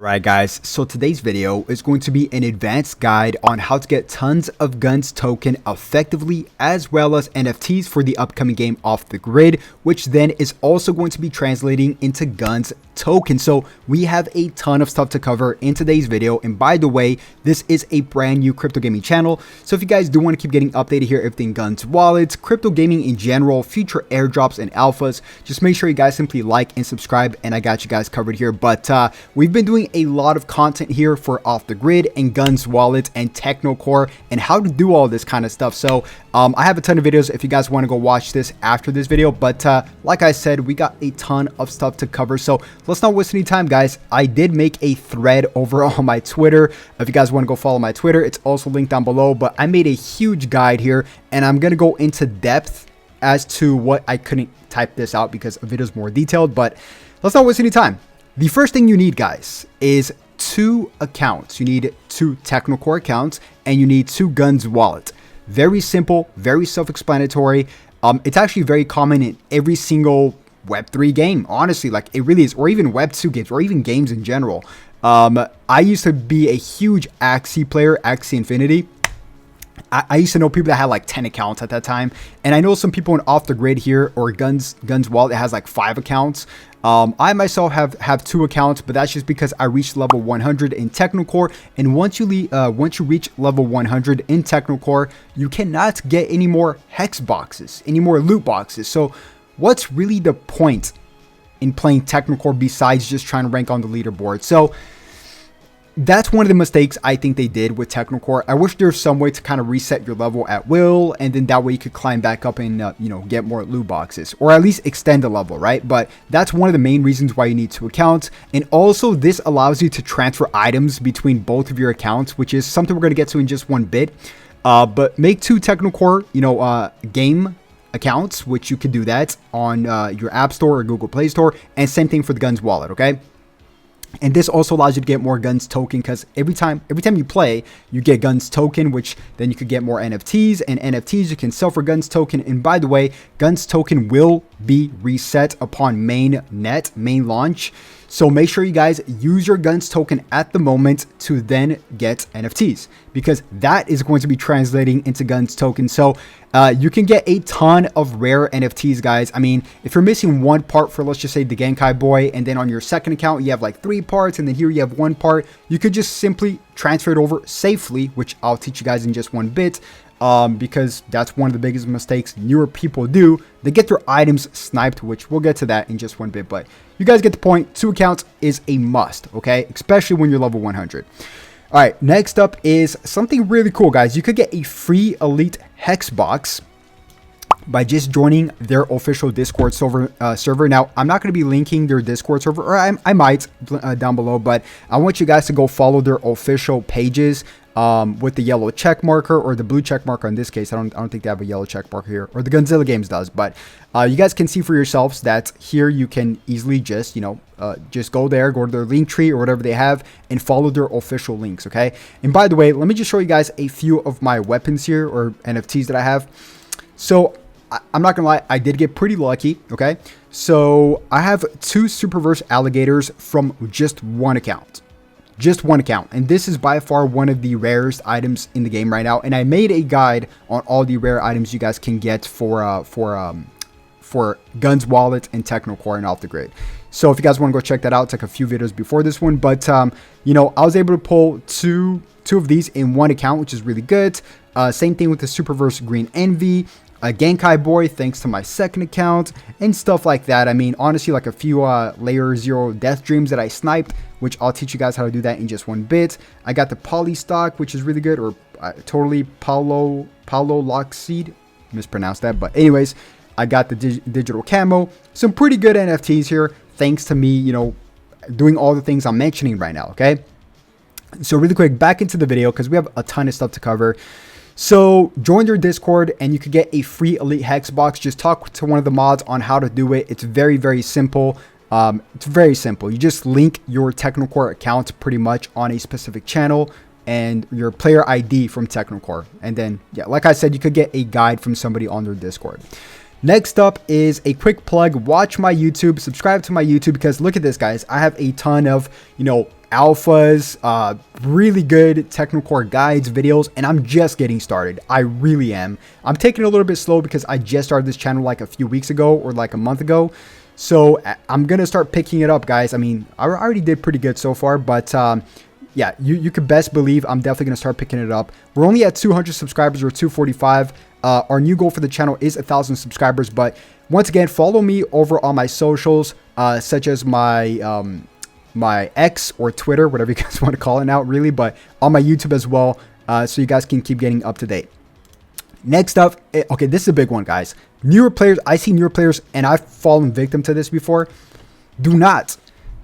Right guys, so today's video is going to be an advanced guide on how to get tons of GUNZ token effectively, as well as NFTs for the upcoming game Off the Grid, which then is also going to be translating into GUNZ token. So we have a ton of stuff to cover in today's video, and by the way, this is a brand new crypto gaming channel, so if you guys do want to keep getting updated here, everything GUNZ wallets, crypto gaming in general, future airdrops and alphas, just make sure you guys simply like and subscribe, and I got you guys covered here. But we've been doing a lot of content here for Off the Grid and GUNZ wallet and Technocore and how to do all this kind of stuff. So I have a ton of videos if you guys want to go watch this after this video, but like I said, we got a ton of stuff to cover, so let's not waste any time, guys. I did make a thread over on my Twitter. If you guys want to go follow my Twitter, it's also linked down below, but I made a huge guide here and I'm going to go into depth as to what I couldn't type this out because the video is more detailed, but let's not waste any time. The first thing you need, guys, is 2 accounts. You need 2 Technocore accounts and you need 2 GUNZ wallet. Very simple, very self-explanatory. It's actually very common in every single Web3 game, honestly, like it really is, or even Web2 games, or even games in general. I used to be a huge Axie player, Axie Infinity. I used to know people that had like 10 accounts at that time, and I know some people in Off the Grid here or GUNZ wallet that has like 5 accounts. I myself have 2 accounts, but that's just because I reached level 100 in Technocore, and once you reach level 100 in Technocore, you cannot get any more hex boxes, any more loot boxes. So what's really the point in playing Technocore besides just trying to rank on the leaderboard? So that's one of the mistakes I think they did with Technocore. I wish there was some way to kind of reset your level at will, and then that way you could climb back up and get more loot boxes, or at least extend the level, right? But that's one of the main reasons why you need 2 accounts. And also this allows you to transfer items between both of your accounts, which is something we're going to get to in just one bit. But make 2 Technocore game accounts, which you could do that on your App Store or Google Play Store, and same thing for the GUNZ wallet, okay? And this also allows you to get more GUNZ token, because every time you play, you get GUNZ token, which then you could get more NFTs, and NFTs you can sell for GUNZ token. And by the way, GUNZ token will be reset upon main launch. So make sure you guys use your GUNZ token at the moment to then get NFTs, because that is going to be translating into GUNZ token. So you can get a ton of rare NFTs, guys. I mean, if you're missing one part for, let's just say, the Genkai Boy, and then on your second account you have like 3 parts, and then here you have 1 part, you could just simply transfer it over safely, which I'll teach you guys in just one bit. Because that's one of the biggest mistakes newer people do. They get their items sniped, which we'll get to that in just one bit, but you guys get the point. 2 accounts is a must, okay? Especially when you're level 100. All right, next up is something really cool, guys. You could get a free elite hex box by just joining their official Discord server. Now, I'm not going to be linking their Discord server, or I might down below, but I want you guys to go follow their official pages with the yellow check marker, or the blue check marker in this case. I don't think they have a yellow check marker here, or the Gunzilla Games does, but you guys can see for yourselves that here you can easily just just go there, go to their link tree or whatever they have, and follow their official links, okay? And by the way, let me just show you guys a few of my weapons here, or NFTs that I have. So I'm not gonna lie, I did get pretty lucky, okay? So I have 2 Superverse alligators from just 1 account. Just 1 account, and this is by far one of the rarest items in the game right now, and I made a guide on all the rare items you guys can get for GUNZ wallet and Technocore and Off the Grid. So if you guys want to go check that out, it's like a few videos before this one, but I was able to pull two of these in 1 account, which is really good. Same thing with the Superverse Green Envy, a Genkai Boy, thanks to my second account, and stuff like that. I mean, honestly, like a few layer 0 death dreams that I sniped, which I'll teach you guys how to do that in just one bit. I got the Poly Stock, which is really good, or totally Paulo Lockseed, mispronounced that, but anyways, I got the digital camo. Some pretty good NFTs here, thanks to me, doing all the things I'm mentioning right now, okay? So really quick, back into the video, because we have a ton of stuff to cover. So join their Discord and you could get a free elite hex box. Just talk to one of the mods on how to do it. It's very, very simple. It's very simple. You just link your Technocore account pretty much on a specific channel and your player ID from Technocore. And then, yeah, like I said, you could get a guide from somebody on their Discord. Next up is a quick plug. Watch my YouTube, subscribe to my YouTube, because look at this, guys. I have a ton of, alphas, really good technical core guides, videos, and I'm just getting started. I really am. I'm taking it a little bit slow because I just started this channel like a few weeks ago or like a month ago. So I'm going to start picking it up, guys. I mean, I already did pretty good so far, but yeah, you could best believe I'm definitely going to start picking it up. We're only at 200 subscribers or 245. Our new goal for the channel is 1,000 subscribers, but once again, follow me over on my socials, such as my my X or Twitter, whatever you guys want to call it now, really, but on my YouTube as well, so you guys can keep getting up to date. Next up, okay, this is a big one, guys. Newer players, I see newer players, and I've fallen victim to this before. Do not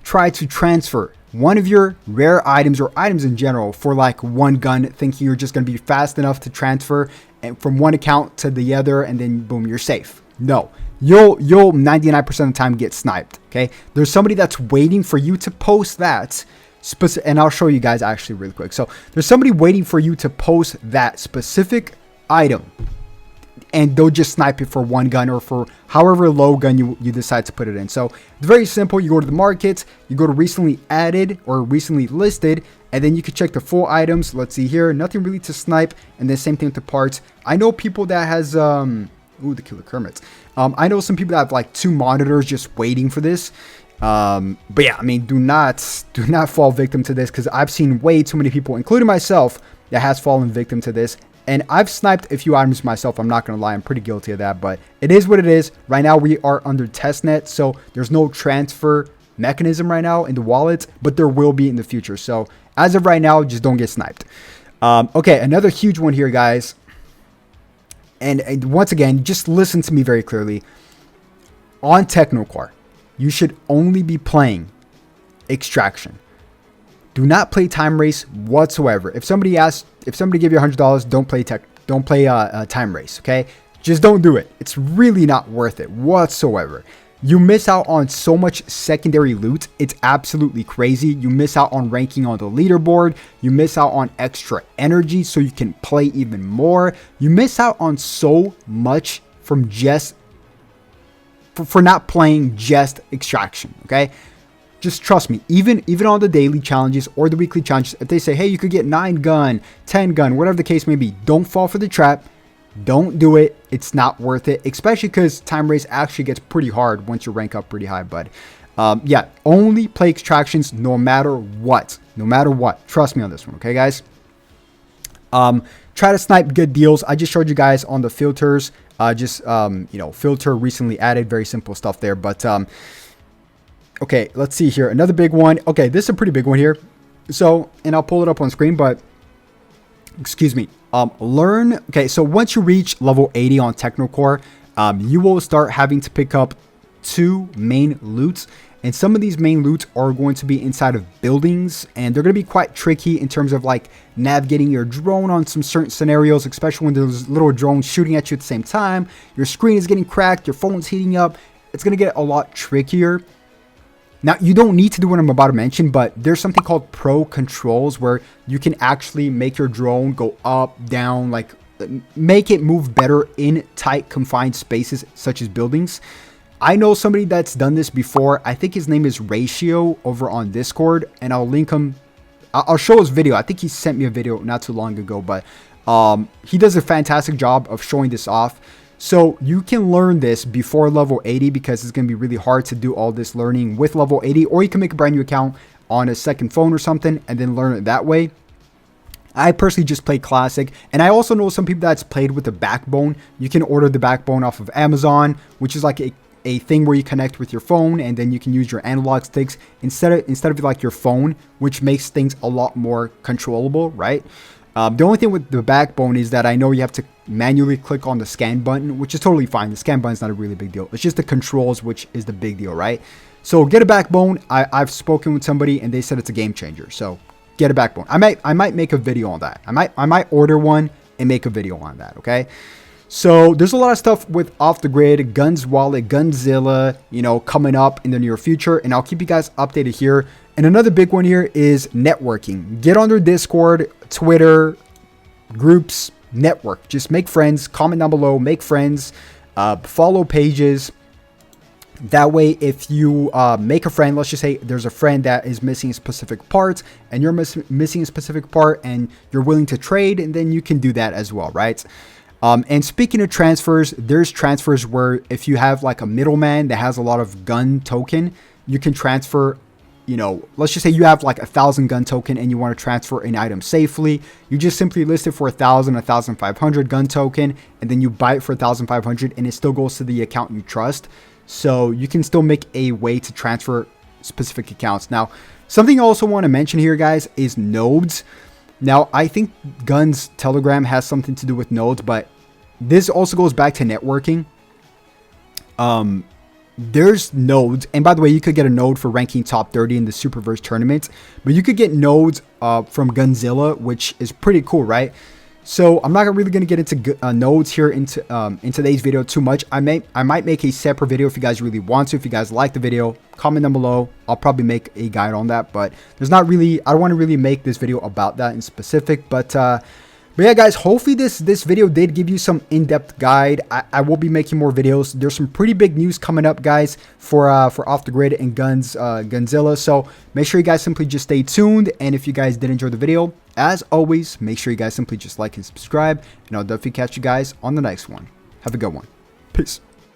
try to transfer one of your rare items or items in general for like one gun, thinking you're just going to be fast enough to transfer and from one account to the other, and then boom, you're safe. No, you'll 99% of the time get sniped. Okay, there's somebody that's waiting for you to post that and I'll show you guys actually really quick. So there's somebody waiting for you to post that specific item, and they'll just snipe it for one gun or for however low gun you decide to put it in. So it's very simple. You go to the market, you go to recently added or recently listed, and then you can check the full items. Let's see here, nothing really to snipe, and then same thing with the parts. I know people that has ooh, the killer Kermits. I know some people that have like 2 monitors just waiting for this. But yeah, I mean, do not fall victim to this, because I've seen way too many people, including myself, that has fallen victim to this. And I've sniped a few items myself. I'm not going to lie. I'm pretty guilty of that, but it is what it is. Right now, we are under testnet, so there's no transfer mechanism right now in the wallets, but there will be in the future. So as of right now, just don't get sniped. Okay, another huge one here, guys. And once again, just listen to me very clearly. On Technocore, you should only be playing extraction. Do not play time race whatsoever. If somebody gave you $100, don't play time race. Okay, just don't do it. It's really not worth it whatsoever. You miss out on so much secondary loot. It's absolutely crazy. You miss out on ranking on the leaderboard. You miss out on extra energy so you can play even more. You miss out on so much from just for not playing just extraction. Okay, just trust me. Even on the daily challenges or the weekly challenges, if they say, hey, you could get 9 gun, 10 gun, whatever the case may be, don't fall for the trap. Don't do it. It's not worth it, especially because time race actually gets pretty hard once you rank up pretty high, bud. Yeah, only play extractions no matter what. No matter what. Trust me on this one, okay, guys? Try to snipe good deals. I just showed you guys on the filters. You know, filter recently added. Very simple stuff there. But, okay, let's see here. Another big one. Okay, this is a pretty big one here. So, and I'll pull it up on screen, but excuse me. Okay, so once you reach level 80 on Technocore, you will start having to pick up 2 main loots, and some of these main loots are going to be inside of buildings, and they're going to be quite tricky in terms of like navigating your drone on some certain scenarios, especially when there's little drones shooting at you at the same time. Your screen is getting cracked, your phone's heating up. It's going to get a lot trickier. Now, you don't need to do what I'm about to mention, but there's something called pro controls where you can actually make your drone go up, down, like make it move better in tight confined spaces such as buildings. I know somebody that's done this before. I think his name is Ratio over on Discord, and I'll link him. I'll show his video. I think he sent me a video not too long ago, but he does a fantastic job of showing this off. So you can learn this before level 80, because it's going to be really hard to do all this learning with level 80, or you can make a brand new account on a second phone or something and then learn it that way. I personally just play classic, and I also know some people that's played with the backbone. You can order the backbone off of Amazon, which is like a thing where you connect with your phone, and then you can use your analog sticks instead of like your phone, which makes things a lot more controllable, right? The only thing with the backbone is that I know you have to manually click on the scan button, which is totally fine. The scan button is not a really big deal. It's just the controls which is the big deal, right? So get a backbone. I've spoken with somebody and they said it's a game changer. So get a backbone. I might make a video on that. I might order one and make a video on that, okay? So there's a lot of stuff with Off the Grid, Guns Wallet, Gunzilla, you know, coming up in the near future, and I'll keep you guys updated here. And another big one here is networking. Get on their Discord, Twitter, groups, network. Just make friends, comment down below, make friends, follow pages, That way, if you make a friend, let's just say there's a friend that is missing a specific part and you're missing a specific part and you're willing to trade, and then you can do that as well, right? And speaking of transfers, there's transfers where if you have like a middleman that has a lot of gun token, you can transfer, you know, let's just say you have like 1,000 gun token and you want to transfer an item safely. You just simply list it for 1,000, 1,500 gun token, and then you buy it for 1,500 and it still goes to the account you trust. So you can still make a way to transfer specific accounts. Now, something I also want to mention here, guys, is nodes. Now, I think GUNZ Telegram has something to do with nodes, but this also goes back to networking. There's nodes, and by the way, you could get a node for ranking top 30 in the Superverse tournament, but you could get nodes from Gunzilla, which is pretty cool, right? So I'm not really going to get into nodes here in today's video too much. I might make a separate video if you guys really want to. If you guys like the video, comment down below. I'll probably make a guide on that, but there's not really, I don't want to really make this video about that in specific, but yeah, guys, hopefully this video did give you some in-depth guide. I will be making more videos. There's some pretty big news coming up, guys, for Off the Grid and Gunzilla. So make sure you guys simply just stay tuned. And if you guys did enjoy the video, as always, make sure you guys simply just like and subscribe. And I'll definitely catch you guys on the next one. Have a good one. Peace.